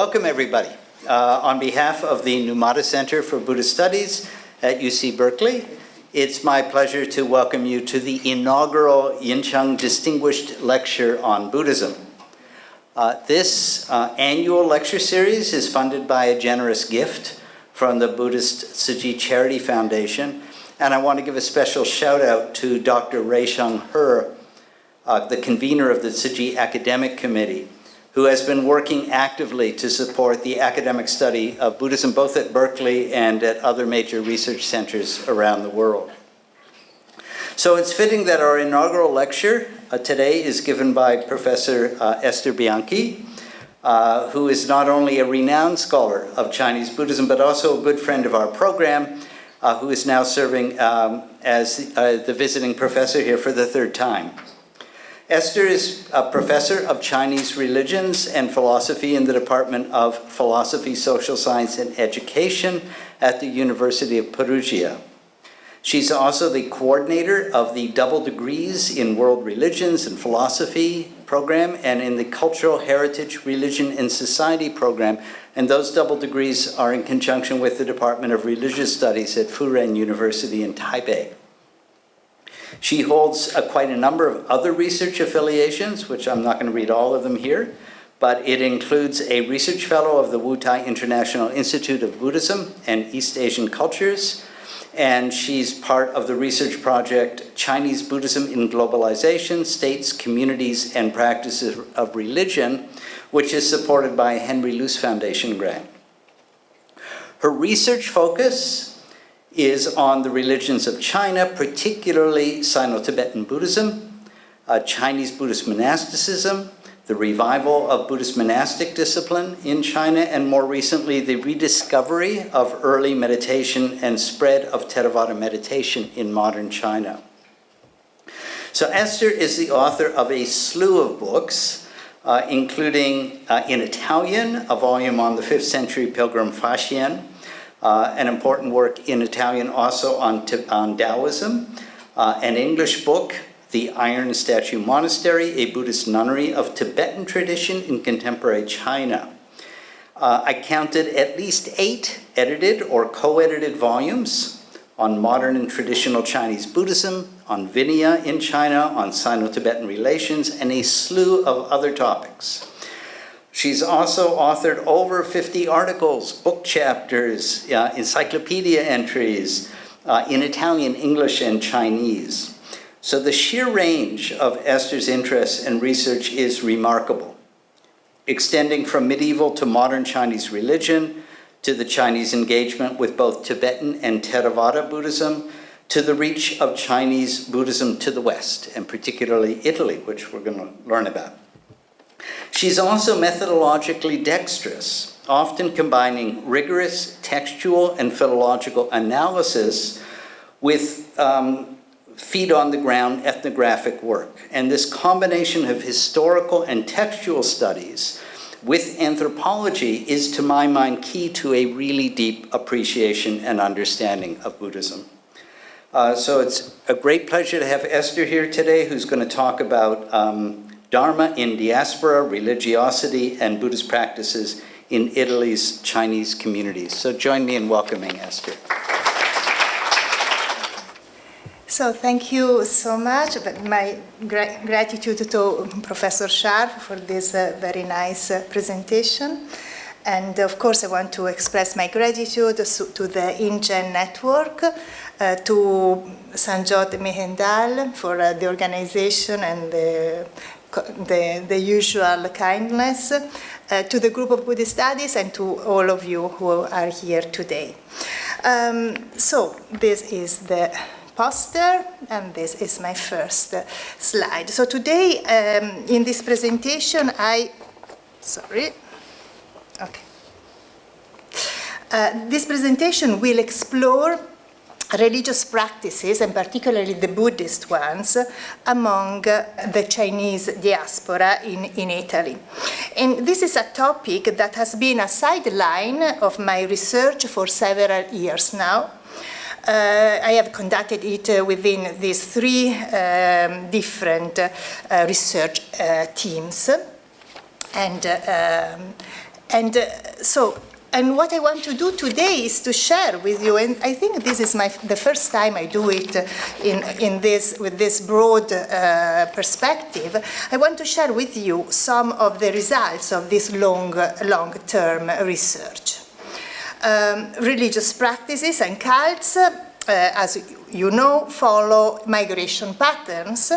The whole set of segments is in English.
Welcome, everybody. On behalf of the Numata Center for Buddhist Studies at UC Berkeley, it's my pleasure to welcome you to the inaugural Yincheng Distinguished Lecture on Buddhism. This annual lecture series is funded by a generous gift from the Buddhist Tzu Chi Charity Foundation, and I want to give a special shout out to Dr. Rui-Sheng He, the convener of the Tzu Chi Academic Committee, who has been working actively to support the academic study of Buddhism both at Berkeley and at other major research centers around the world. So it's fitting that our inaugural lecture today is given by Professor Esther Bianchi, who is not only a renowned scholar of Chinese Buddhism, but also a good friend of our program, who is now serving as the visiting professor here for the third time. Esther is a professor of Chinese religions and philosophy in the Department of Philosophy, Social Science, and Education at the University of Perugia. She's also the coordinator of the Double Degrees in World Religions and Philosophy program and in the Cultural Heritage, Religion, and Society program. And those double degrees are in conjunction with the Department of Religious Studies at Furen University in Taipei. She holds quite a number of other research affiliations, which I'm not going to read all of them here, but it includes a research fellow of the Wu Tai International Institute of Buddhism and East Asian Cultures, and she's part of the research project Chinese Buddhism in Globalization, States, Communities, and Practices of Religion, which is supported by a Henry Luce Foundation grant. Her research focus is on the religions of China, particularly Sino-Tibetan Buddhism, Chinese Buddhist monasticism, the revival of Buddhist monastic discipline in China, and more recently, the rediscovery of early meditation and spread of Theravada meditation in modern China. So Esther is the author of a slew of books, including in Italian, a volume on the 5th century pilgrim Faxian, an important work in Italian also on Taoism, an English book, The Iron Statue Monastery, a Buddhist nunnery of Tibetan tradition in contemporary China. I counted at least 8 edited or co-edited volumes on modern and traditional Chinese Buddhism, on Vinaya in China, on Sino-Tibetan relations, and a slew of other topics. She's also authored over 50 articles, book chapters, encyclopedia entries in Italian, English, and Chinese. So the sheer range of Esther's interests and research is remarkable, extending from medieval to modern Chinese religion, to the Chinese engagement with both Tibetan and Theravada Buddhism, to the reach of Chinese Buddhism to the West, and particularly Italy, which we're going to learn about. She's also methodologically dexterous, often combining rigorous textual and philological analysis with feet-on-the-ground ethnographic work. And this combination of historical and textual studies with anthropology is, to my mind, key to a really deep appreciation and understanding of Buddhism. So it's a great pleasure to have Esther here today, who's going to talk about Dharma in diaspora, religiosity, and Buddhist practices in Italy's Chinese communities. So join me in welcoming Esther. So thank you so much. My gratitude to Professor Scharf for this very nice presentation. And of course, I want to express my gratitude to the InGen network, to Sanjot Mehendal for the organization and the usual kindness, to the group of Buddhist Studies, and to all of you who are here today. So this is the poster, and this is my first slide. So today, in this presentation, this presentation will explore religious practices, and particularly the Buddhist ones, among the Chinese diaspora in Italy. And this is a topic that has been a sideline of my research for several years now. I have conducted it within these 3 different research teams. And And what I want to do today is to share with you, and I think this is the first time I do it with this broad perspective. I want to share with you some of the results of this long-term research. Religious practices and cults, as you know, follow migration patterns,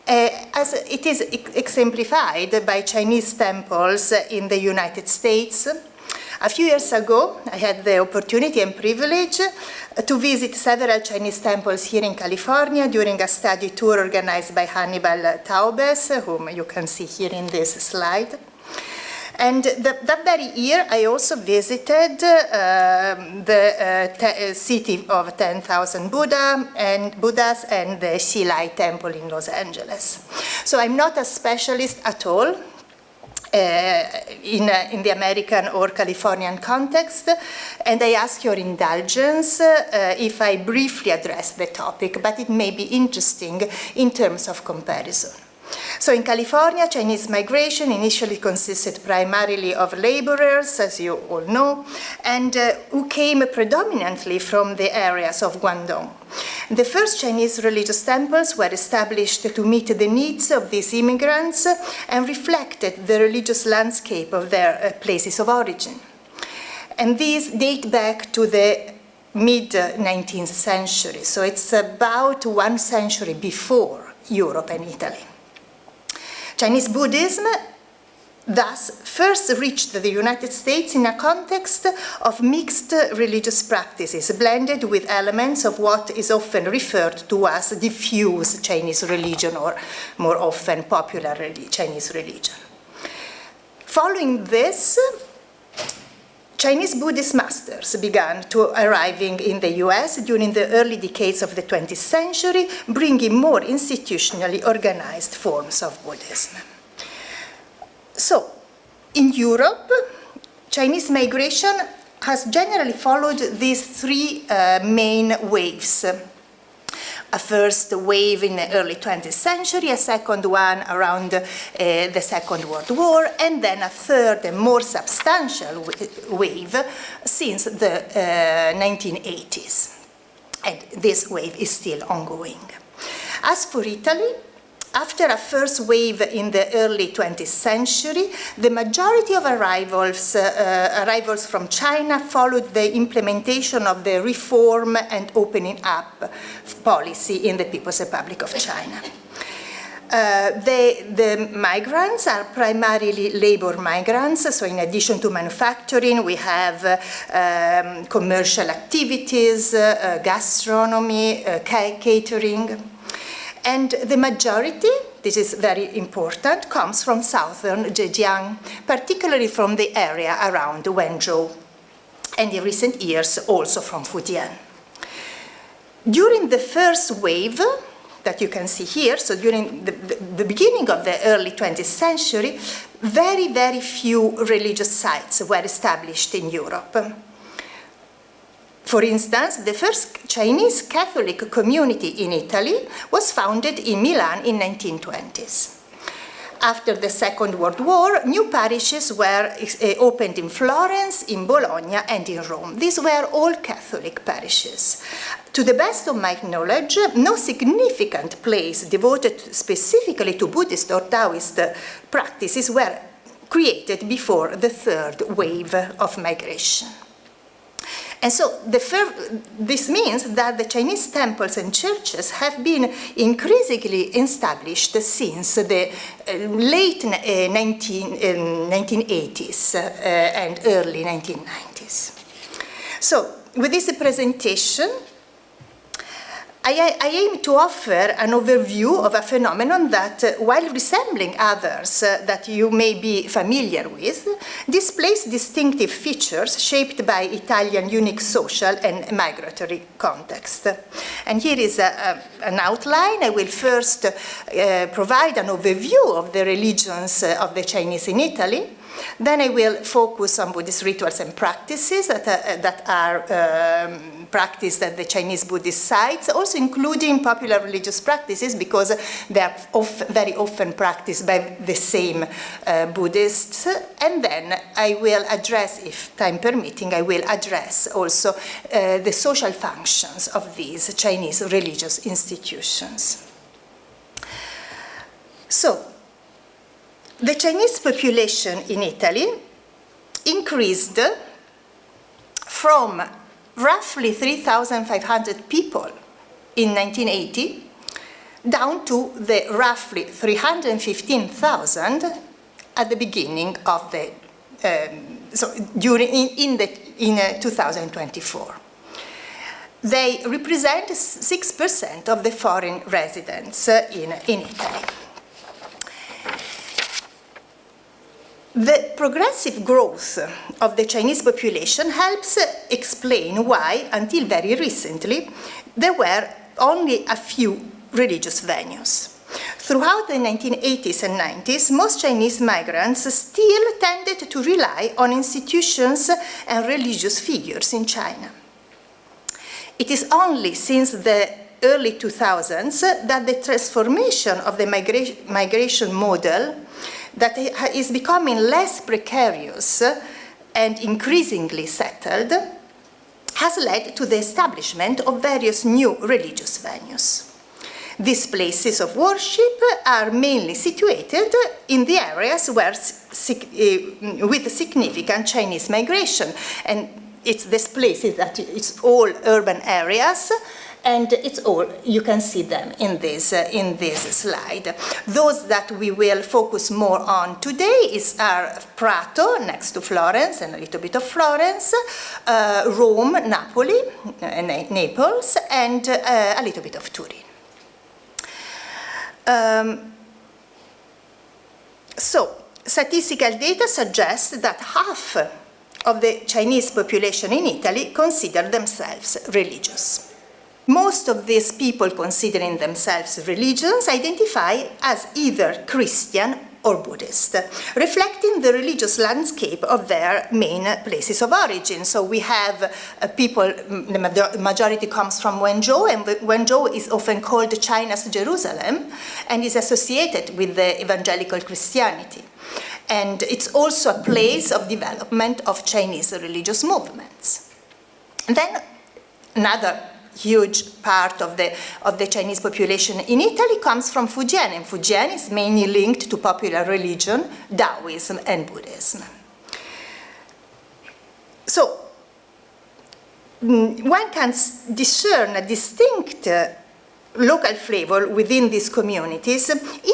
as it is exemplified by Chinese temples in the United States. A few years ago, I had the opportunity and privilege to visit several Chinese temples here in California during a study tour organized by Hannibal Taubes, whom you can see here in this slide. And that very year, I also visited the city of 10,000 Buddhas and the Xilai Temple in Los Angeles. So I'm not a specialist at all in the American or Californian context, and I ask your indulgence if I briefly address the topic, but it may be interesting in terms of comparison. So in California, Chinese migration initially consisted primarily of laborers, as you all know, and who came predominantly from the areas of Guangdong. The first Chinese religious temples were established to meet the needs of these immigrants and reflected the religious landscape of their places of origin. And these date back to the mid-19th century, so it's about 1 century before Europe and Italy. Chinese Buddhism thus first reached the United States in a context of mixed religious practices, blended with elements of what is often referred to as diffuse Chinese religion, or more often popular Chinese religion. Following this, Chinese Buddhist masters began to arriving in the US during the early decades of the 20th century, bringing more institutionally organized forms of Buddhism. So, in Europe, Chinese migration has generally followed these three main waves. A first wave in the early 20th century, a second one around the Second World War, and then a third and more substantial wave since the 1980s. And this wave is still ongoing. As for Italy, after a first wave in the early 20th century, the majority of arrivals from China followed the implementation of the reform and opening up policy in the People's Republic of China. The migrants are primarily labor migrants, so in addition to manufacturing, we have commercial activities, gastronomy, catering. And the majority, this is very important, comes from southern Zhejiang, particularly from the area around Wenzhou, and in recent years also from Fujian. During the first wave that you can see here, so during the beginning of the early 20th century, very, very few religious sites were established in Europe. For instance, the first Chinese Catholic community in Italy was founded in Milan in 1920s. After the Second World War, new parishes were opened in Florence, in Bologna, and in Rome. These were all Catholic parishes. To the best of my knowledge, no significant place devoted specifically to Buddhist or Taoist practices were created before the third wave of migration. And so this means that the Chinese temples and churches have been increasingly established since the late 1980s and early 1990s. So with this presentation, I aim to offer an overview of a phenomenon that, while resembling others that you may be familiar with, displays distinctive features shaped by Italian unique social and migratory context. And here is an outline. I will first provide an overview of the religions of the Chinese in Italy. Then I will focus on Buddhist rituals and practices that are practiced at the Chinese Buddhist sites, also including popular religious practices, because they are very often practiced by the same Buddhists. And then I will address, if time permitting, I will address also the social functions of these Chinese religious institutions. So, the Chinese population in Italy increased from roughly 3,500 people in 1980 down to the roughly 315,000 at the beginning of the in 2024. They represent 6% of the foreign residents in Italy. The progressive growth of the Chinese population helps explain why, until very recently, there were only a few religious venues. Throughout the 1980s and 90s, most Chinese migrants still tended to rely on institutions and religious figures in China. It is only since the early 2000s that the transformation of the migration model that is becoming less precarious and increasingly settled has led to the establishment of various new religious venues. These places of worship are mainly situated in the areas where with significant Chinese migration, and it's these places that it's all urban areas, and it's all, you can see them in this slide. Those that we will focus more on today are Prato, next to Florence, and a little bit of Florence, Rome, Napoli, Naples, and a little bit of Turin. So, statistical data suggests that half of the Chinese population in Italy consider themselves religious. Most of these people considering themselves religions identify as either Christian or Buddhist, reflecting the religious landscape of their main places of origin. So we have people, the majority comes from Wenzhou, and Wenzhou is often called China's Jerusalem, and is associated with the evangelical Christianity. And it's also a place of development of Chinese religious movements. And then another huge part of the Chinese population in Italy comes from Fujian, and Fujian is mainly linked to popular religion, Taoism, and Buddhism. So, one can discern a distinct local flavor within these communities,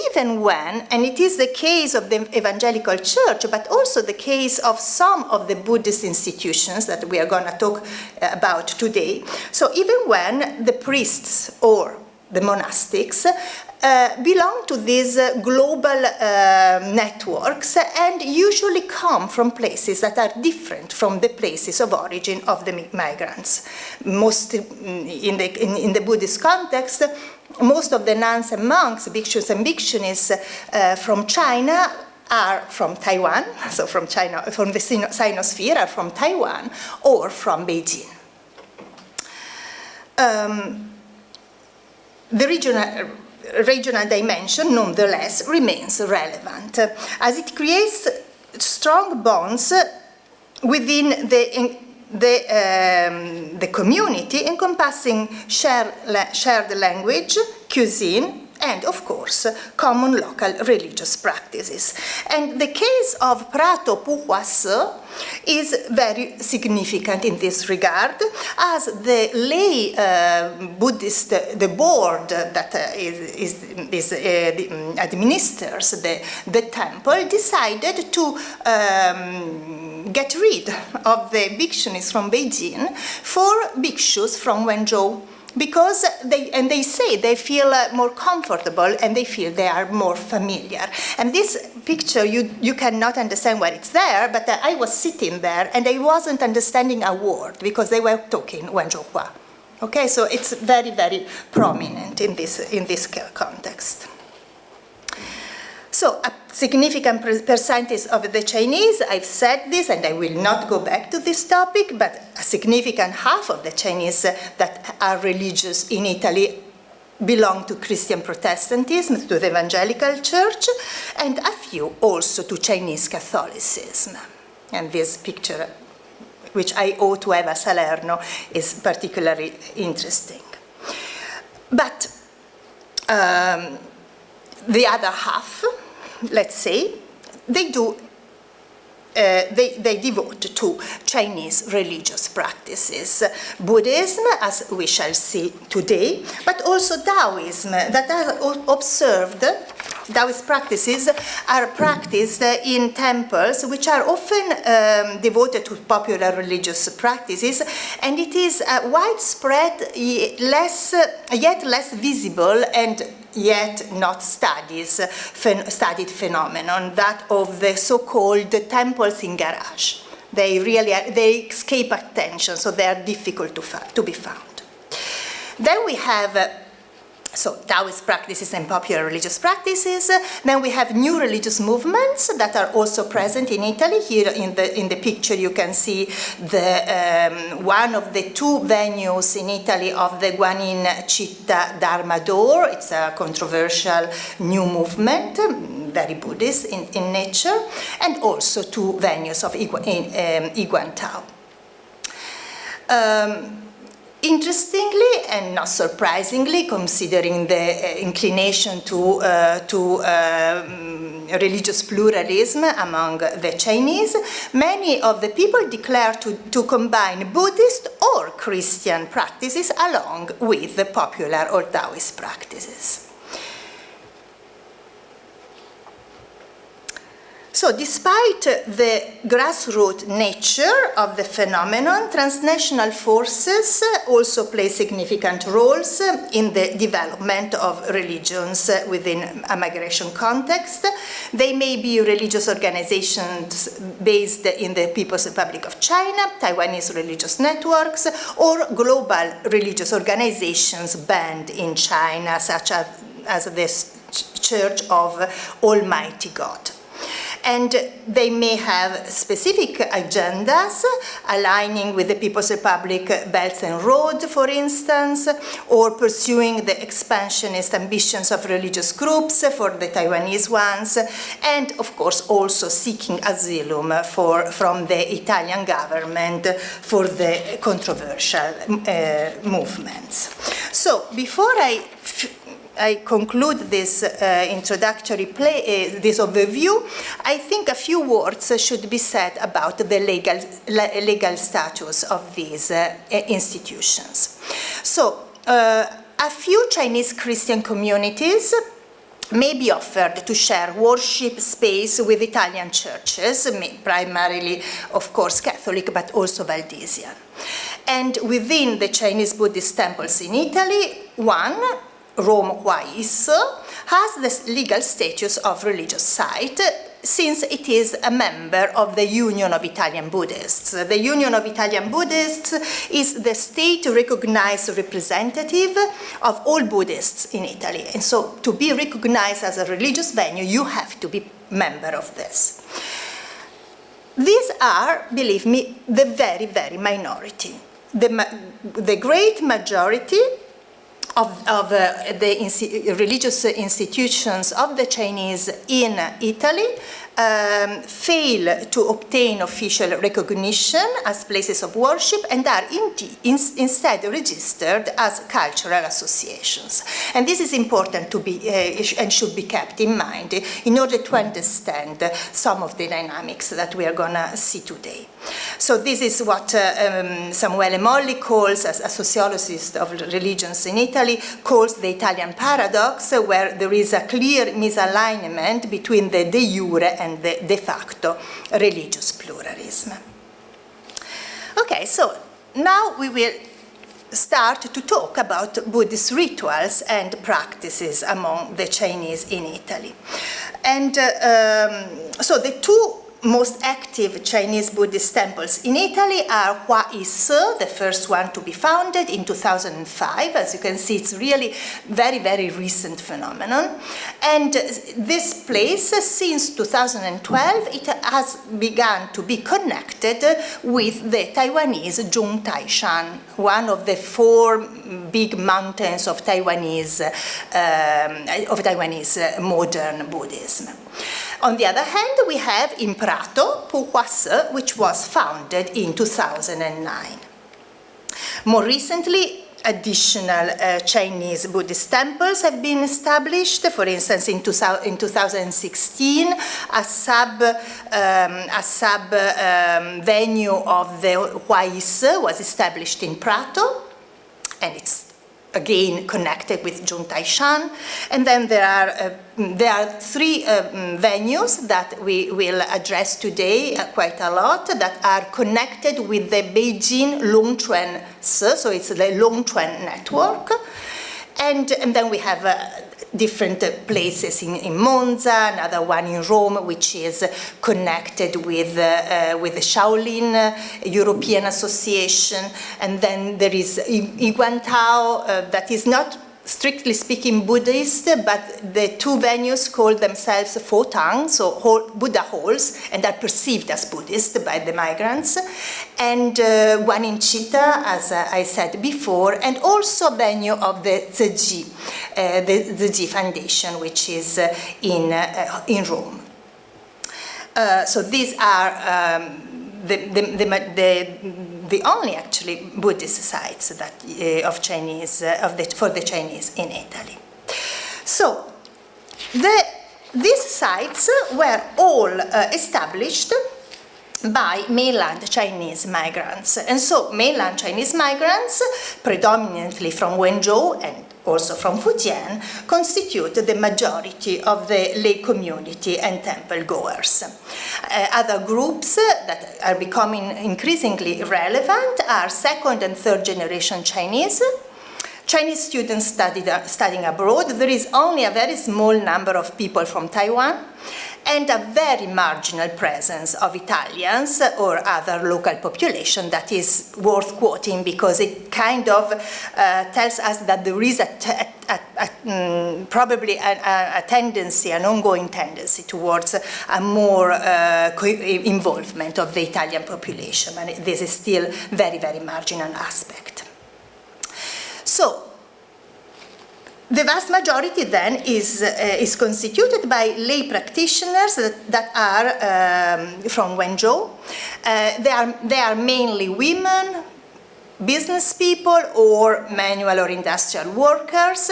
even when, and it is the case of the evangelical church, but also the case of some of the Buddhist institutions that we are going to talk about today. So even when the priests or the monastics belong to these global networks and usually come from places that are different from the places of origin of the migrants. Most in the Buddhist context, most of the nuns and monks, bhikshus and bhikshunis from China are from Taiwan, so from China, from the Sinosphere, are from Taiwan or from Beijing. The regional dimension, nonetheless, remains relevant, as it creates strong bonds within the community, encompassing shared language, cuisine, and, of course, common local religious practices. And the case of Prato Puhuas is very significant in this regard, as the lay Buddhist, the board that administers the temple, decided to get rid of the bhikshunis from Beijing for bhikshus from Wenzhou, because they say they feel more comfortable and they feel they are more familiar. And this picture, you cannot understand why it's there, but I was sitting there and I wasn't understanding a word because they were talking Wenzhouhua. Okay, so it's very, very prominent in this context. So a significant percentage of the Chinese, I've said this and I will not go back to this topic, but a significant half of the Chinese that are religious in Italy belong to Christian Protestantism, to the Evangelical Church, and a few also to Chinese Catholicism. And this picture, which I owe to Eva Salerno, is particularly interesting. But the other half, let's say, they devote to Chinese religious practices, Buddhism, as we shall see today, but also Taoism, that are observed. Taoist practices are practiced in temples, which are often devoted to popular religious practices, and it is a widespread, yet less visible and yet not studied phenomenon, that of the so-called temples in garage. They escape attention, so they are difficult to be found. Then we have Taoist practices and popular religious practices. Then we have new religious movements that are also present in Italy. Here in the picture you can see one of the two venues in Italy of the Guanyin Città Dharma Door. It's a controversial new movement, very Buddhist in nature, and also two venues of Iguantao. Interestingly, and not surprisingly, considering the inclination to religious pluralism among the Chinese, many of the people declare to combine Buddhist or Christian practices along with the popular or Taoist practices. So despite the grassroots nature of the phenomenon, transnational forces also play significant roles in the development of religions within a migration context. They may be religious organizations based in the People's Republic of China, Taiwanese religious networks, or global religious organizations banned in China, such as the Church of Almighty God. And they may have specific agendas aligning with the People's Republic Belt and Road, for instance, or pursuing the expansionist ambitions of religious groups for the Taiwanese ones, and of course also seeking asylum from the Italian government for the controversial movements. So before I conclude this introductory this overview, I think a few words should be said about the legal status of these institutions. So, a few Chinese Christian communities may be offered to share worship space with Italian churches, primarily, of course, Catholic, but also Valdesian. And within the Chinese Buddhist temples in Italy, one, Rome Huaiso, has the legal status of religious site since it is a member of the Union of Italian Buddhists. The Union of Italian Buddhists is the state-recognized representative of all Buddhists in Italy. And so to be recognized as a religious venue, you have to be a member of this. These are, believe me, the very, very minority. The great majority of the religious institutions of the Chinese in Italy fail to obtain official recognition as places of worship and are instead registered as cultural associations. And this is important to be and should be kept in mind in order to understand some of the dynamics that we are going to see today. So this is what Samuele Molli calls, as a sociologist of religions in Italy, calls the Italian paradox, where there is a clear misalignment between the de jure and the de facto religious pluralism. Okay, so now we will start to talk about Buddhist rituals and practices among the Chinese in Italy. And so the two most active Chinese Buddhist temples in Italy are Huaisi, the first one to be founded in 2005. As you can see, it's really very, very recent phenomenon. And this place, since 2012, it has begun to be connected with the Taiwanese Zhongtaishan, one of the 4 big mountains of Taiwanese modern Buddhism. On the other hand, we have in Prato, Puhuasi, which was founded in 2009. More recently, additional Chinese Buddhist temples have been established. For instance, in 2016, a sub venue of the Huaisi was established in Prato, and it's again connected with Zhongtaishan. And then there are 3 venues that we will address today quite a lot that are connected with the Beijing Longquan, so it's the Longquan network. And then we have different places in Monza, another one in Rome, which is connected with the Shaolin European Association, and then there is Iguantao, that is not strictly speaking Buddhist, but the 2 venues call themselves Fotang, so Buddha halls, and are perceived as Buddhist by the migrants, and one in Città, as I said before, and also a venue of the Ziji, the Ziji Foundation, which is in Rome. So these are the only actually Buddhist sites that for the Chinese in Italy. So these sites were all established by mainland Chinese migrants. And so mainland Chinese migrants, predominantly from Wenzhou and also from Fujian, constitute the majority of the lay community and temple goers. Other groups that are becoming increasingly relevant are 2nd and 3rd generation Chinese students studying abroad. There is only a very small number of people from Taiwan, and a very marginal presence of Italians or other local population that is worth quoting, because it kind of tells us that there is probably a tendency, an ongoing tendency towards a more involvement of the Italian population, and this is still very, very marginal aspect. So, the vast majority then is constituted by lay practitioners that are from Wenzhou. They are mainly women, business people, or manual or industrial workers,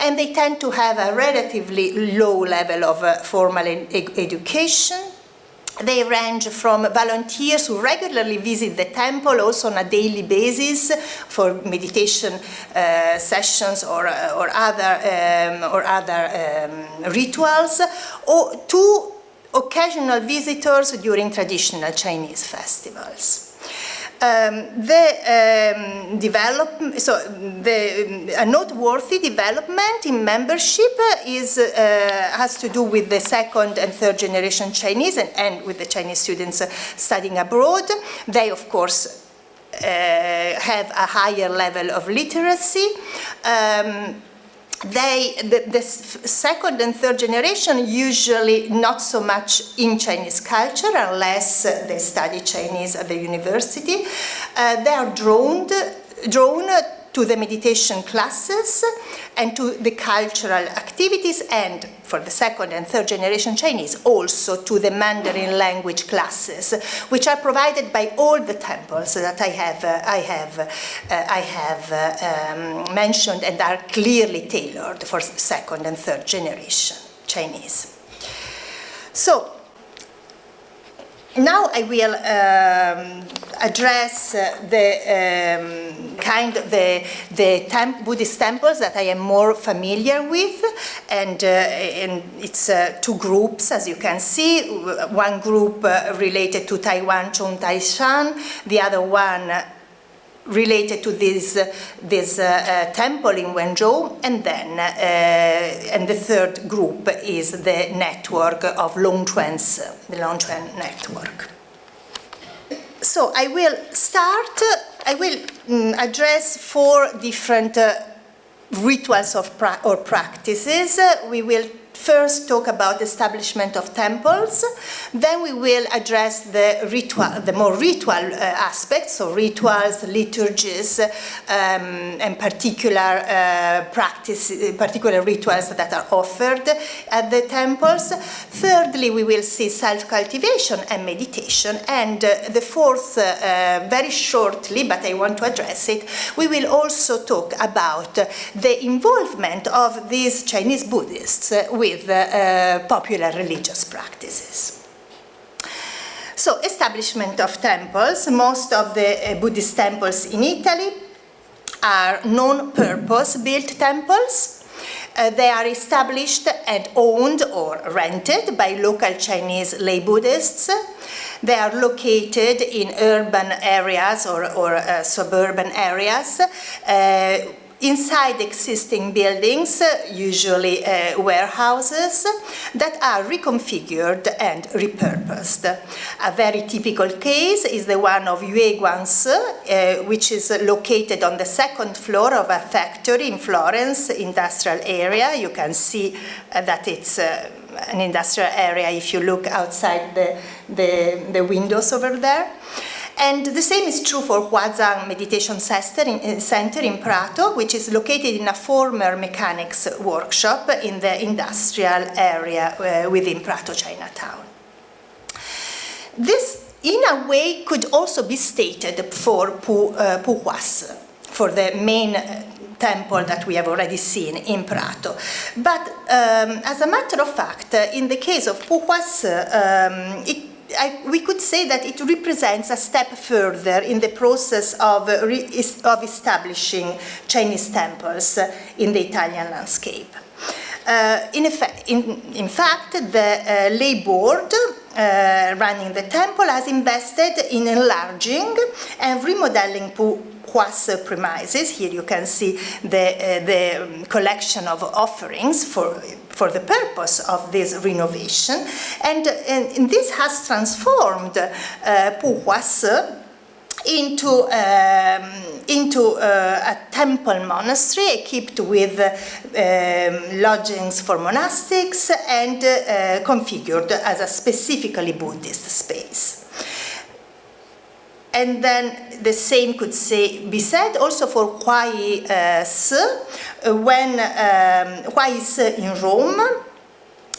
and they tend to have a relatively low level of formal education. They range from volunteers who regularly visit the temple, also on a daily basis for meditation sessions or other rituals, or to occasional visitors during traditional Chinese festivals. A noteworthy development in membership has to do with the 2nd and 3rd generation Chinese and with the Chinese students studying abroad. They, of course, have a higher level of literacy. The 2nd and 3rd generation usually not so much in Chinese culture unless they study Chinese at the university. They are drawn to the meditation classes and to the cultural activities, and for the 2nd and 3rd generation Chinese also to the Mandarin language classes, which are provided by all the temples that I have mentioned and are clearly tailored for 2nd and 3rd generation Chinese. So now I will address the Buddhist temples that I am more familiar with, and it's 2 groups, as you can see. One group related to Taiwan Zhongtaishan, the other one related to this temple in Wenzhou, and then and the third group is the network of Longquan's, the Longquan network. So I will address 4 different rituals or practices. We will first talk about establishment of temples, then we will address the more ritual aspects, so rituals, liturgies, and particular rituals that are offered at the temples. Thirdly, we will see self-cultivation and meditation, and the fourth, very shortly, but I want to address it, we will also talk about the involvement of these Chinese Buddhists with popular religious practices. So, establishment of temples. Most of the Buddhist temples in Italy are non-purpose built temples. They are established and owned or rented by local Chinese lay Buddhists. They are located in urban areas or suburban areas. Inside existing buildings, usually warehouses, that are reconfigured and repurposed. A very typical case is the one of Yue Guangsi, which is located on the 2nd floor of a factory in Florence industrial area. You can see that it's an industrial area if you look outside the windows over there. And the same is true for Huazhang Meditation Center in Prato, which is located in a former mechanics workshop in the industrial area within Prato, Chinatown. This, in a way, could also be stated for Puhuas, for the main temple that we have already seen in Prato. But as a matter of fact, in the case of Puhuas, we could say that it represents a step further in the process of establishing Chinese temples in the Italian landscape. In fact, the lay board running the temple has invested in enlarging and remodeling Puhuas premises. Here you can see the collection of offerings for the purpose of this renovation, and this has transformed Puhuas into a temple monastery equipped with lodgings for monastics and configured as a specifically Buddhist space. And then the same could be said also for Huayi-Si. When Huayi-Si in Rome,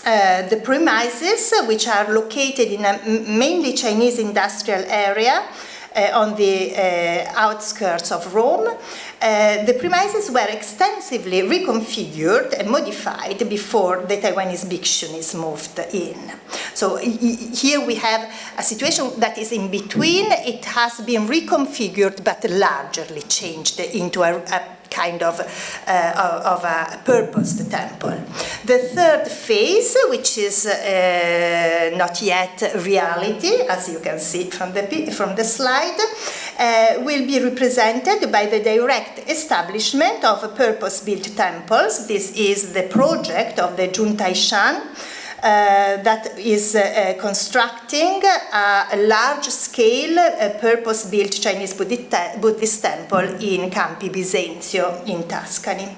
the premises, which are located in a mainly Chinese industrial area on the outskirts of Rome, the premises were extensively reconfigured and modified before the Taiwanese bhiksunis moved in. So here we have a situation that is in between. It has been reconfigured but largely changed into a kind of a purposed temple. The third phase, which is not yet reality, as you can see from the slide, will be represented by the direct establishment of purpose-built temples. This is the project of the Juntaishan, that is constructing a large-scale purpose-built Chinese Buddhist temple in Campi Bisenzio in Tuscany.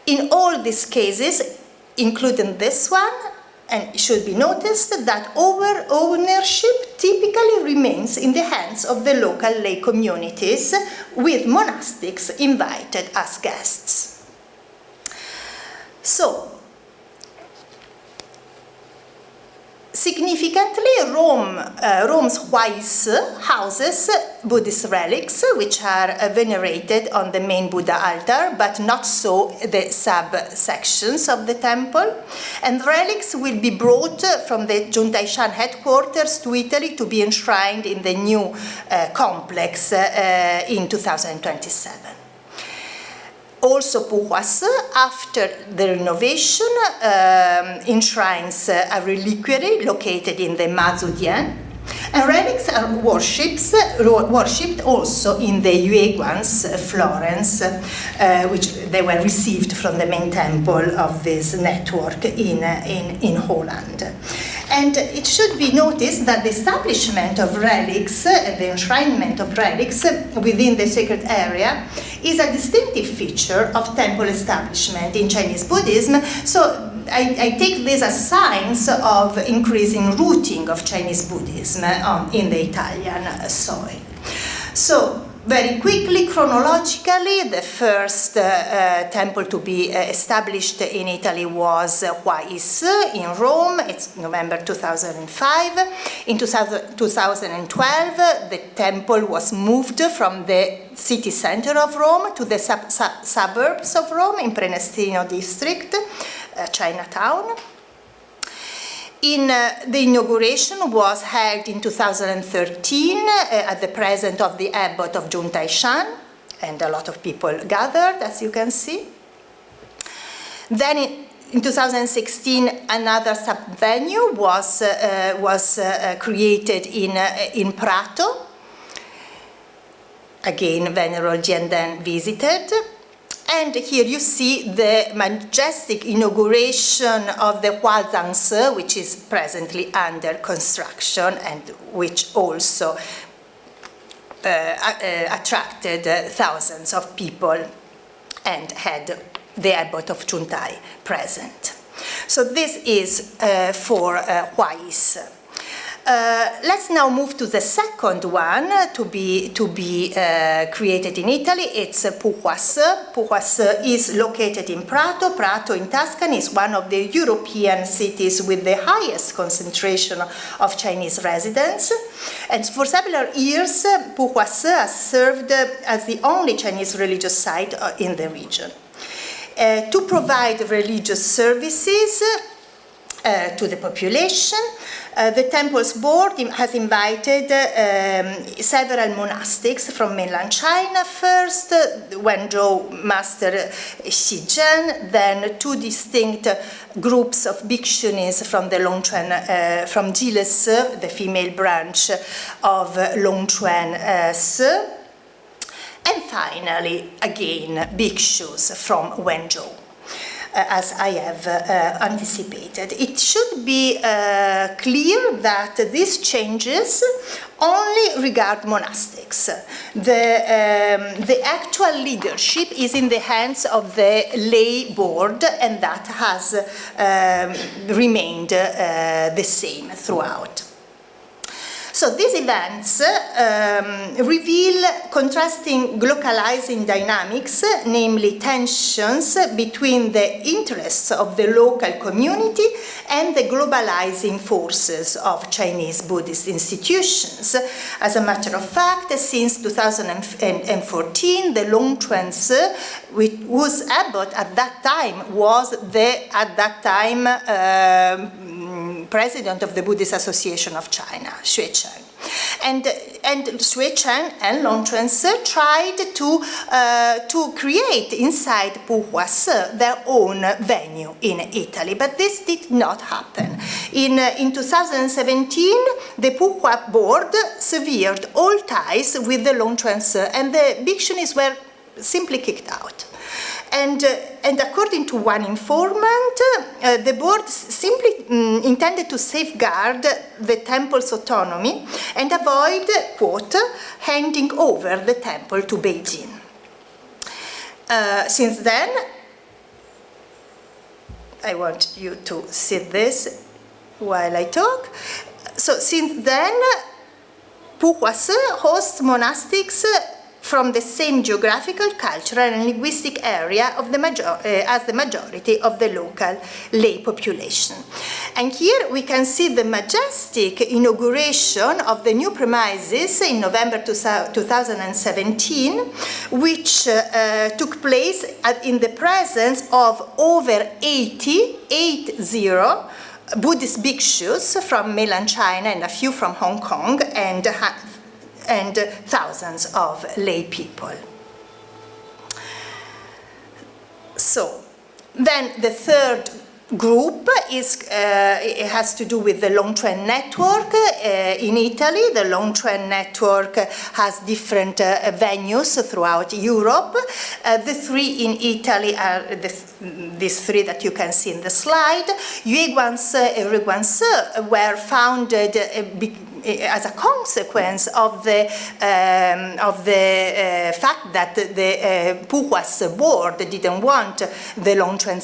In all these cases, including this one, and it should be noticed that ownership typically remains in the hands of the local lay communities, with monastics invited as guests. So, significantly, Rome's Huayi-Si houses Buddhist relics, which are venerated on the main Buddha altar, but not so the subsections of the temple. And relics will be brought from the Juntaishan headquarters to Italy to be enshrined in the new complex in 2027. Also, Puhuas, after the renovation, enshrines a reliquary located in the Mazudian, And relics are worshipped also in the Yueguans, Florence, which they were received from the main temple of this network in Holland. And it should be noticed that the establishment of relics, the enshrinement of relics within the sacred area is a distinctive feature of temple establishment in Chinese Buddhism. So I take this as signs of increasing rooting of Chinese Buddhism in the Italian soil. So very quickly, chronologically, the first temple to be established in Italy was Huais in Rome. It's November 2005. In 2012, the temple was moved from the city center of Rome to the suburbs of Rome in Prenestina district, Chinatown. The inauguration was held in 2013 at the presence of the abbot of Juntaishan, and a lot of people gathered, as you can see. Then in 2016, another sub-venue was created in Prato. Again, Venerable Jianden visited. And here you see the majestic inauguration of the Huazhangse, which is presently under construction and which also attracted thousands of people and had the abbot of Chuntai present. So this is for Huais. Let's now move to the second one to be created in Italy. It's Puhuas. Puhuas is located in Prato. Prato in Tuscany is one of the European cities with the highest concentration of Chinese residents. And for several years, Puhuas has served as the only Chinese religious site in the region. To provide religious services to the population, the temple's board has invited several monastics from mainland China first, Wenzhou Master Xizhen, then two distinct groups of bhikshunis from the Longquan, from Jilese, the female branch of Longquan Se, and finally, again, bhikshus from Wenzhou. As I have anticipated. It should be clear that these changes only regard monastics. The actual leadership is in the hands of the lay board, and that has remained the same throughout. So these events reveal contrasting globalizing dynamics, namely tensions between the interests of the local community and the globalizing forces of Chinese Buddhist institutions. As a matter of fact, since 2014, the Longquan Se, whose abbot at that time was president of the Buddhist Association of China, Xue Chen. And Xue Chen and Longquan Se tried to create inside Puhuas their own venue in Italy, but this did not happen. In 2017, the Puhua board severed all ties with the Longquan Se, and the bhikshunis were simply kicked out. And according to one informant, the board simply intended to safeguard the temple's autonomy and avoid, quote, handing over the temple to Beijing. Since then, I want you to see this while I talk. So since then, Puhuas hosts monastics from the same geographical, cultural, and linguistic area of as the majority of the local lay population. And here we can see the majestic inauguration of the new premises in November 2017, which took place in the presence of over 80 Buddhist bhikshus from mainland China and a few from Hong Kong, and thousands of lay people. So, then the third group it has to do with the Longchamp network in Italy. The Longchamp network has different venues throughout Europe. The three in Italy are these three that you can see in the slide. Yueguanse and Ruiguanse were founded as a consequence of the fact that the Puhuas board didn't want the Longchamp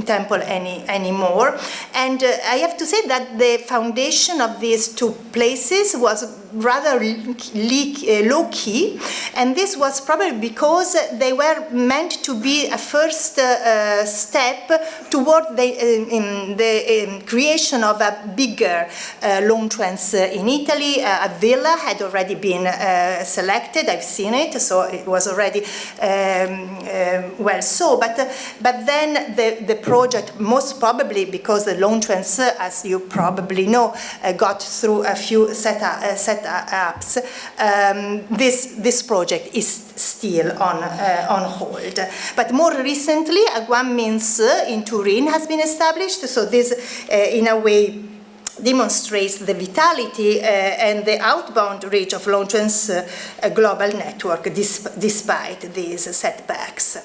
temple anymore. And I have to say that the foundation of these two places was rather low-key, and this was probably because they were meant to be a first step toward the creation of a bigger Longchamp in Italy. A villa had already been selected. I've seen it, so it was already well so. But then the project, most probably because the Longchamp, as you probably know, got through a few setups. This project is still on hold. But more recently, a Guanminse in Turin has been established. So this, in a way, demonstrates the vitality and the outbound reach of Longchamp's global network despite these setbacks.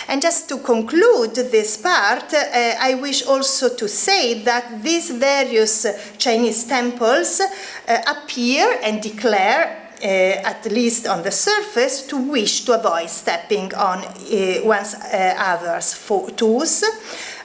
And just to conclude this part, I wish also to say that these various Chinese temples appear and declare, at least on the surface, to wish to avoid stepping on one's other's toes.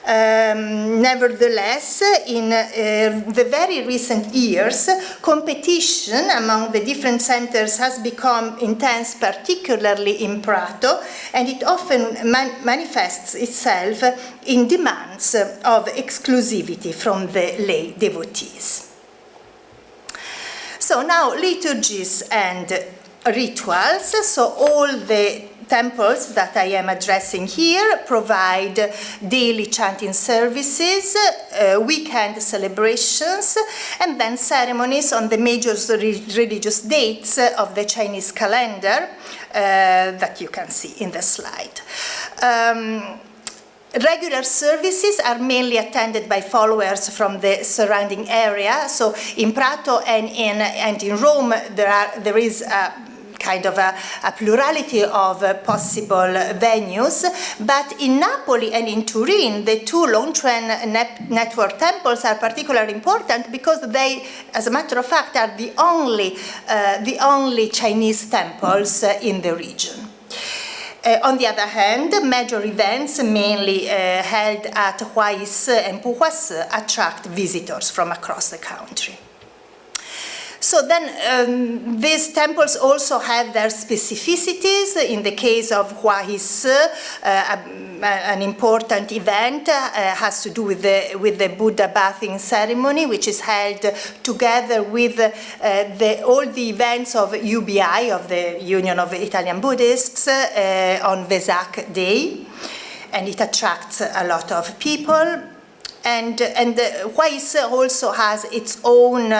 Nevertheless, in the very recent years, competition among the different centers has become intense, particularly in Prato, and it often manifests itself in demands of exclusivity from the lay devotees. So now, liturgies and rituals. So all the temples that I am addressing here provide daily chanting services, weekend celebrations, and then ceremonies on the major religious dates of the Chinese calendar that you can see in the slide. Regular services are mainly attended by followers from the surrounding area. So in Prato and in Rome, there is a kind of a plurality of possible venues, but in Napoli and in Turin, the two Longchamp network temples are particularly important because they, as a matter of fact, are the only Chinese temples in the region. On the other hand, major events, mainly held at Huais and Puhuas, attract visitors from across the country. So then these temples also have their specificities. In the case of Huais, an important event has to do with the Buddha bathing ceremony, which is held together with all the events of UBI, of the Union of Italian Buddhists, on Vesak Day, and it attracts a lot of people. And Huais also has its own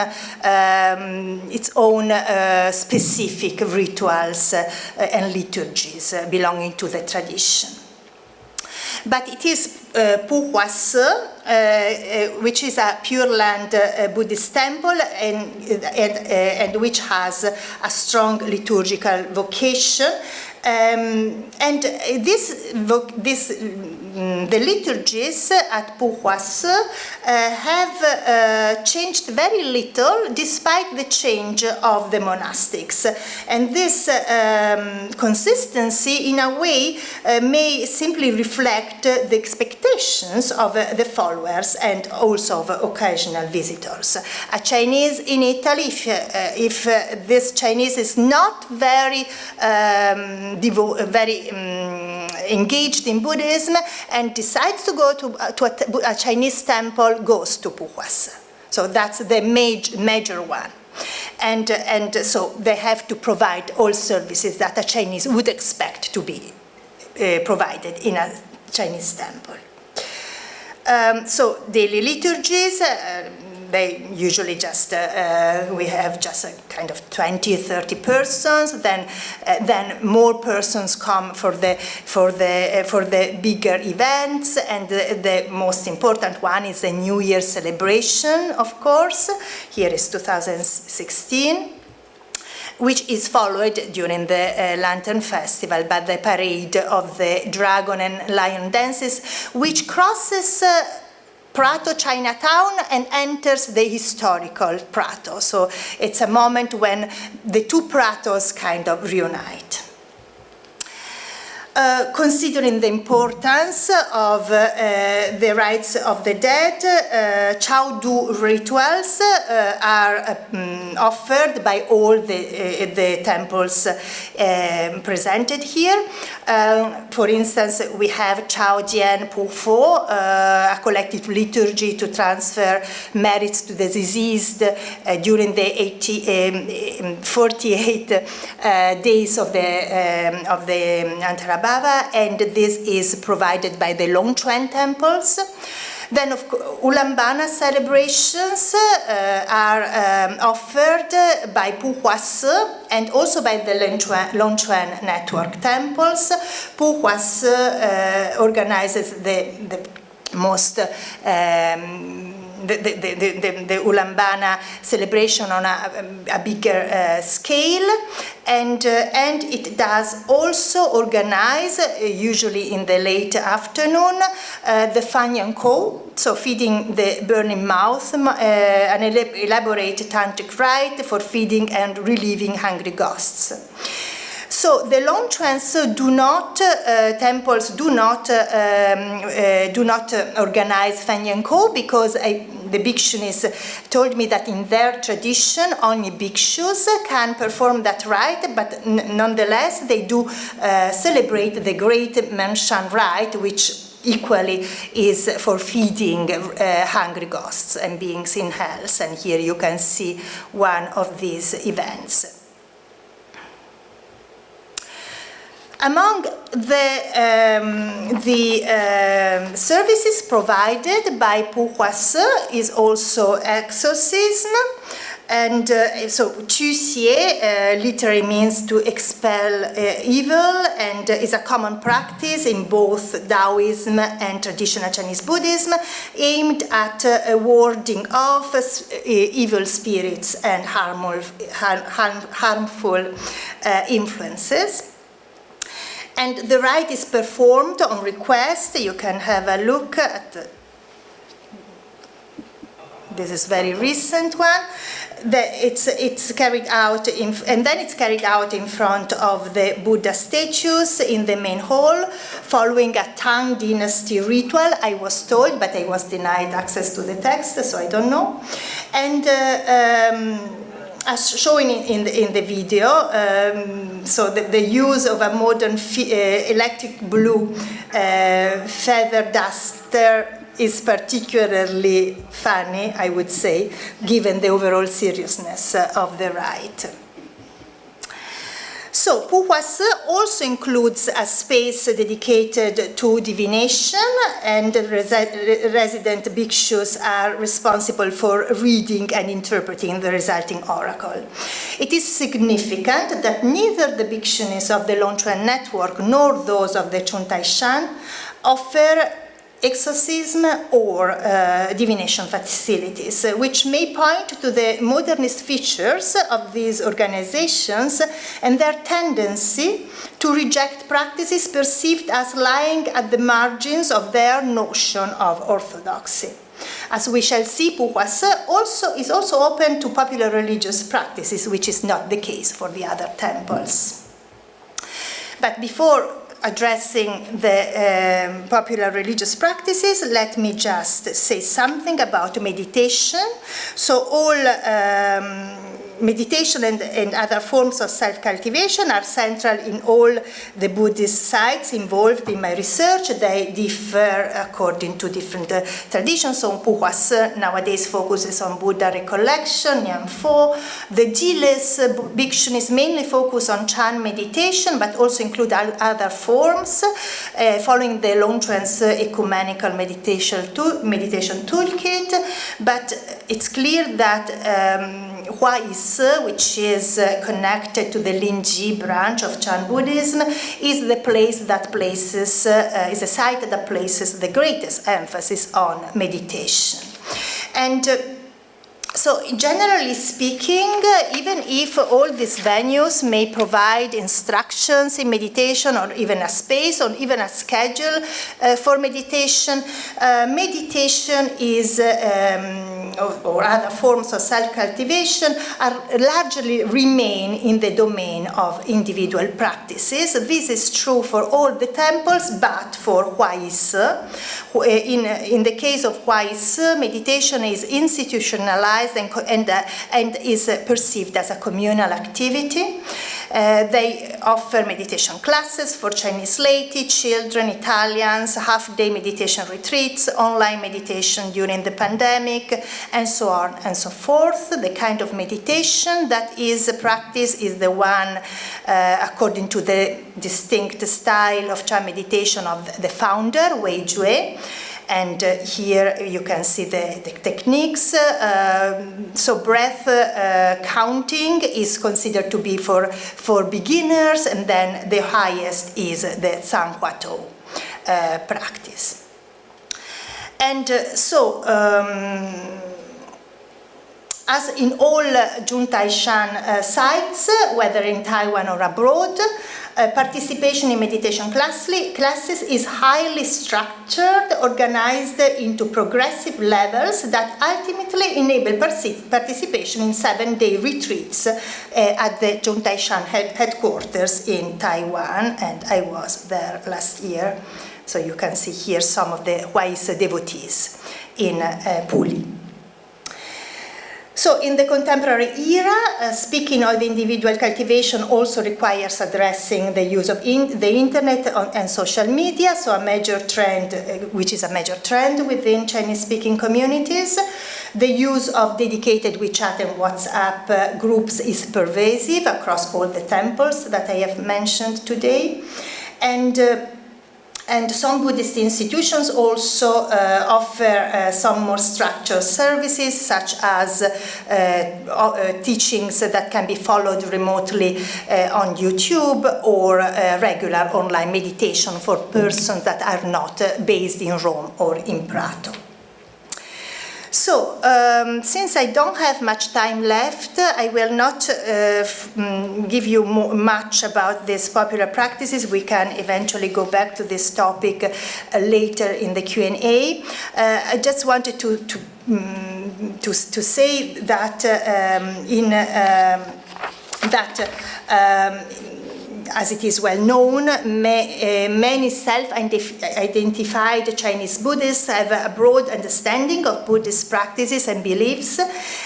specific rituals and liturgies belonging to the tradition. But it is Puhuas, which is a Pure Land Buddhist temple and which has a strong liturgical vocation. And the liturgies at Puhuas have changed very little despite the change of the monastics. And this consistency, in a way, may simply reflect the expectations of the followers and also of occasional visitors. A Chinese in Italy, if this Chinese is not very engaged in Buddhism and decides to go to a Chinese temple, goes to Puhuas. So that's the major one. And so they have to provide all services that a Chinese would expect to be provided in a Chinese temple. So daily liturgies, they usually just, we have just a kind of 20, 30 persons, then more persons come for the bigger events, and the most important one is the New Year celebration, of course. Here is 2016. Which is followed during the Lantern Festival by the parade of the dragon and lion dances, which crosses Prato Chinatown and enters the historical Prato. So it's a moment when the two Pratos kind of reunite. Considering the importance of the rites of the dead, Chow Du rituals are offered by all the temples presented here. For instance, we have Chow Jian Pu Fo, a collective liturgy to transfer merits to the deceased during the 48 days of the Antarabhava. And this is provided by the Longchuan temples. Then, of course, Ulambana celebrations are offered by Pu Hua Se and also by the Longchuan network temples. Pu Hua Se organizes the most the Ulambana celebration on a bigger scale, and it does also organize, usually in the late afternoon, the Fanyan Ko, so feeding the burning mouth, an elaborate tantric rite for feeding and relieving hungry ghosts. So the Longchuans temples do not organize Fanyan Ko because the bhikshunis told me that in their tradition only bhikshus can perform that rite, but nonetheless they do celebrate the great Menshan rite, which equally is for feeding hungry ghosts and beings in hells. And here you can see one of these events. Among the services provided by Pu Hua Se is also exorcism, and so Tu Xie literally means to expel evil, and is a common practice in both Taoism and traditional Chinese Buddhism, aimed at warding off evil spirits and harmful influences. And the rite is performed on request. You can have a look at this is very recent one. It's carried out and then it's carried out in front of the Buddha statues in the main hall, following a Tang Dynasty ritual, I was told, but I was denied access to the text, so I don't know. And as shown in the video, so the use of a modern electric blue feather duster is particularly funny, I would say, given the overall seriousness of the rite. So Pu Hua Se also includes a space dedicated to divination, and resident bhikshus are responsible for reading and interpreting the resulting oracle. It is significant that neither the bhikshunis of the Longchuan network nor those of the Chuntai Shan offer exorcism or divination facilities, which may point to the modernist features of these organizations and their tendency to reject practices perceived as lying at the margins of their notion of orthodoxy. As we shall see, Pu Hua Se is also open to popular religious practices, which is not the case for the other temples. But before addressing the popular religious practices, let me just say something about meditation. So all meditation and other forms of self-cultivation are central in all the Buddhist sites involved in my research. They differ according to different traditions. So Puhua Se nowadays focuses on Buddha recollection, Nyan Pho. The Jiles Bhikshunis mainly focus on Chan meditation, but also include other forms, following the Longchen's ecumenical meditation toolkit. But it's clear that Hua Yi Se, which is connected to the Linji branch of Chan Buddhism, is the place that places, is a site that places the greatest emphasis on meditation. And so generally speaking, even if all these venues may provide instructions in meditation or even a space or even a schedule for meditation, meditation is or other forms of self-cultivation are largely remain in the domain of individual practices. This is true for all the temples, but for Hua Yi Se. In the case of Hua Yi Se, meditation is institutionalized and is perceived as a communal activity. They offer meditation classes for Chinese laity, children, Italians, half-day meditation retreats, online meditation during the pandemic, and so on and so forth. The kind of meditation that is practiced is the one according to the distinct style of Chan meditation of the founder, Wei Jue. And here you can see the techniques. So breath counting is considered to be for beginners, and then the highest is the San Hua Tou practice. And as in all Jun Taishan sites, whether in Taiwan or abroad, participation in meditation classes is highly structured, organized into progressive levels that ultimately enable participation in 7-day retreats at the Jun Taishan headquarters in Taiwan, and I was there last year. So you can see here some of the Hua Yi Se devotees in Puli. So in the contemporary era, speaking of individual cultivation also requires addressing the use of the internet and social media, so a major trend, which is a major trend within Chinese-speaking communities. The use of dedicated WeChat and WhatsApp groups is pervasive across all the temples that I have mentioned today. And some Buddhist institutions also offer some more structured services, such as teachings that can be followed remotely on YouTube, or regular online meditation for persons that are not based in Rome or in Prato. So, since I don't have much time left, I will not give you much about these popular practices. We can eventually go back to this topic later in the Q&A. I just wanted to say that as it is well known, many self-identified Chinese Buddhists have a broad understanding of Buddhist practices and beliefs,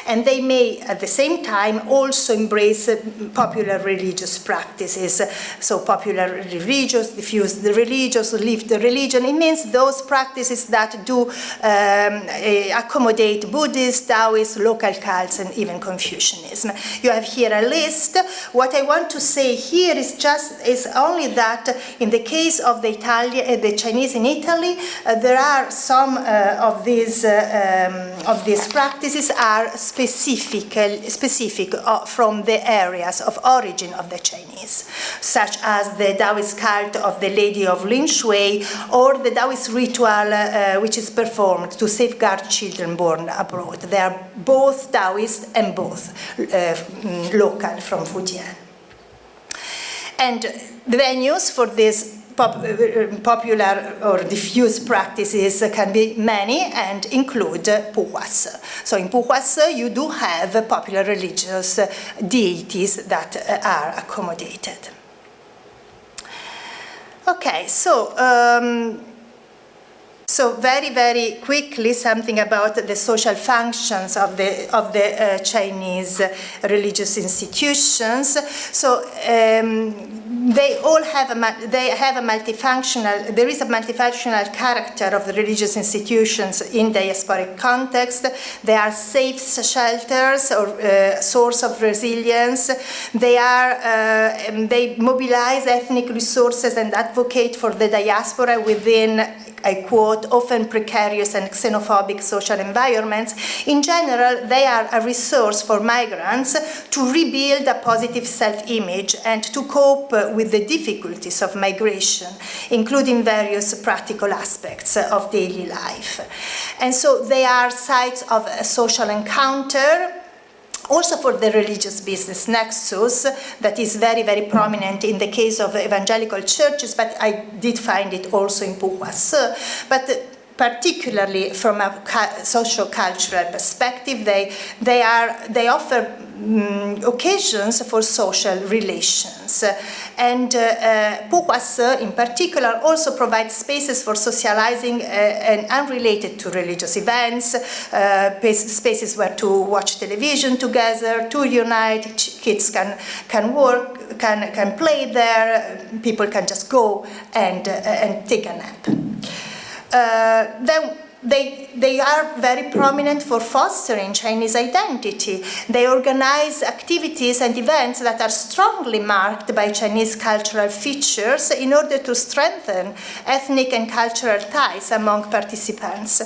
and they may at the same time also embrace popular religious practices. So popular religious, diffuse the religious, live the religion. It means those practices that do accommodate Buddhists, Taoists, local cults, and even Confucianism. You have here a list. What I want to say here is only that in the case of the Chinese in Italy, there are some of these practices are specific from the areas of origin of the Chinese, such as the Taoist cult of the Lady of Lin Shui, or the Taoist ritual which is performed to safeguard children born abroad. They are both Taoist and both local from Fujian. And the venues for these popular or diffuse practices can be many and include Puhua Se. So in Puhua Se, you do have popular religious deities that are accommodated. Okay, so So very, very quickly, something about the social functions of the Chinese religious institutions. So they all have a multifunctional. There is a multifunctional character of the religious institutions in diasporic context. They are safe shelters or source of resilience. They mobilize ethnic resources and advocate for the diaspora within, I quote, often precarious and xenophobic social environments. In general, they are a resource for migrants to rebuild a positive self-image and to cope with the difficulties of migration, including various practical aspects of daily life. And so they are sites of social encounter, also for the religious business nexus that is very, very prominent in the case of evangelical churches, but I did find it also in Puhua-Se. But particularly from a socio-cultural perspective, they offer occasions for social relations. And Puhua-Se in particular also provides spaces for socializing and unrelated to religious events, spaces where to watch television together, to unite, kids can work, can play there, people can just go and take a nap. Then they are very prominent for fostering Chinese identity. They organize activities and events that are strongly marked by Chinese cultural features in order to strengthen ethnic and cultural ties among participants,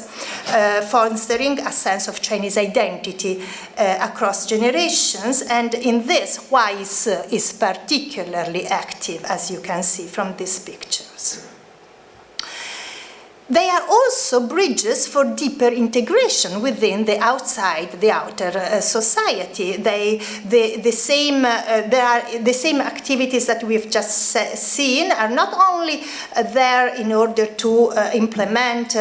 fostering a sense of Chinese identity across generations. And in this, Huai-Se is particularly active, as you can see from these pictures. They are also bridges for deeper integration within the outer society. The same activities that we've just seen are not only there in order to implement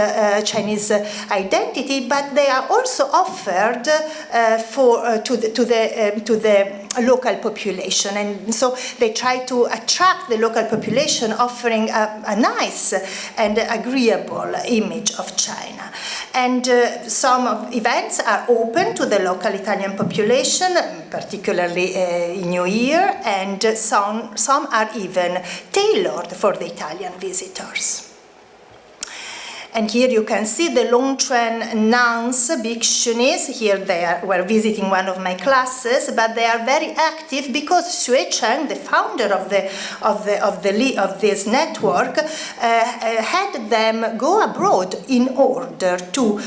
Chinese identity, but they are also offered to the local population, and so they try to attract the local population, offering a nice and agreeable image of China. And some of events are open to the local Italian population, particularly in New Year, and some are even tailored for the Italian visitors. And here you can see the Longchuan nuns, bhikshunis. Here were visiting one of my classes, but they are very active because Xue Cheng, the founder of this network, had them go abroad in order to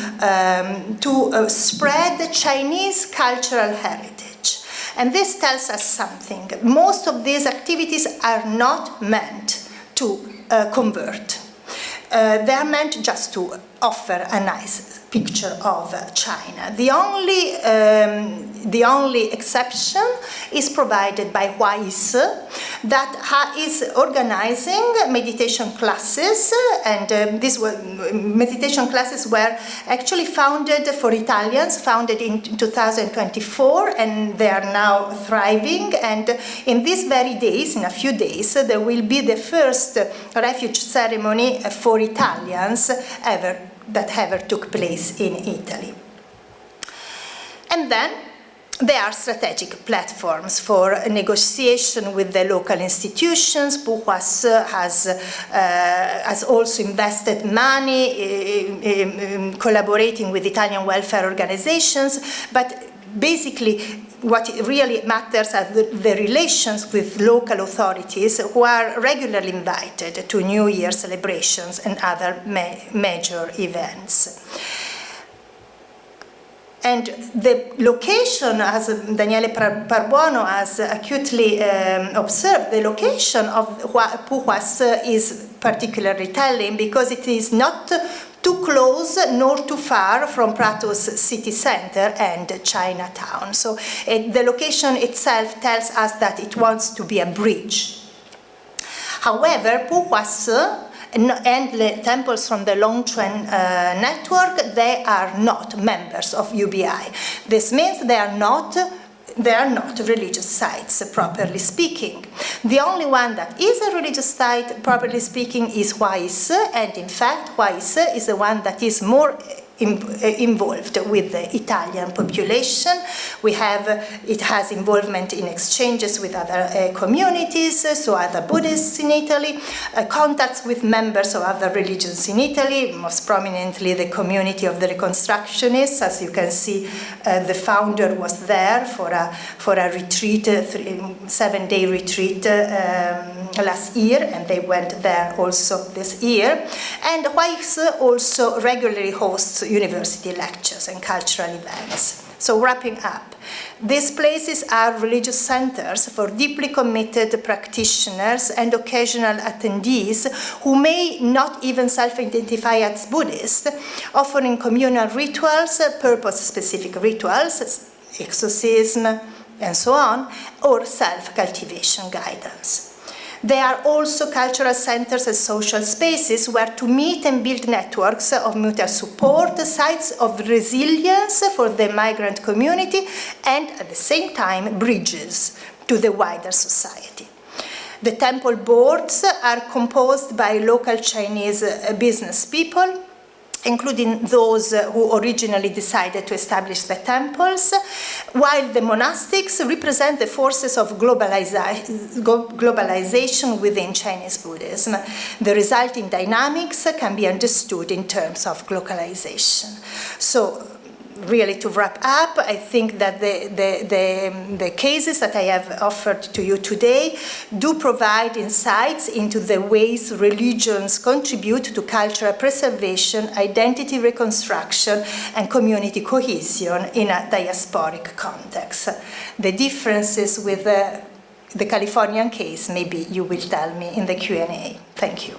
spread Chinese cultural heritage. And this tells us something. Most of these activities are not meant to convert. They are meant just to offer a nice picture of China. The only exception is provided by Huai-Se, that is organizing meditation classes, and these meditation classes were actually founded for Italians, founded in 2024, and they are now thriving. And in these very days, in a few days, there will be the first refuge ceremony for Italians that ever took place in Italy. And then there are strategic platforms for negotiation with the local institutions. Puhua-Se has also invested money in collaborating with Italian welfare organizations, but basically what really matters are the relations with local authorities who are regularly invited to New Year celebrations and other major events. And the location, as Daniele Parbuono has acutely observed, the location of Puhua-Se is particularly telling because it is not too close nor too far from Prato's city center and Chinatown. So the location itself tells us that it wants to be a bridge. However, Puhua-Se and the temples from the Longchuan network, they are not members of UBI. This means they are not they are not religious sites, properly speaking. The only one that is a religious site, properly speaking, is Huaís, and in fact, Huaís is the one that is more involved with the Italian population. It has involvement in exchanges with other communities, so other Buddhists in Italy, contacts with members of other religions in Italy, most prominently the community of the Reconstructionists. As you can see, the founder was there for a retreat, 7-day retreat last year, and they went there also this year. And Huaís also regularly hosts university lectures and cultural events. So wrapping up, these places are religious centers for deeply committed practitioners and occasional attendees who may not even self-identify as Buddhist, offering communal rituals, purpose-specific rituals, exorcism, and so on, or self-cultivation guidance. They are also cultural centers and social spaces where to meet and build networks of mutual support, sites of resilience for the migrant community, and at the same time, bridges to the wider society. The temple boards are composed by local Chinese business people, including those who originally decided to establish the temples, while the monastics represent the forces of globalization within Chinese Buddhism. The resulting dynamics can be understood in terms of globalization. So, really, to wrap up, I think that the cases that I have offered to you today do provide insights into the ways religions contribute to cultural preservation, identity reconstruction, and community cohesion in a diasporic context. The differences with the Californian case, maybe you will tell me in the Q&A. Thank you.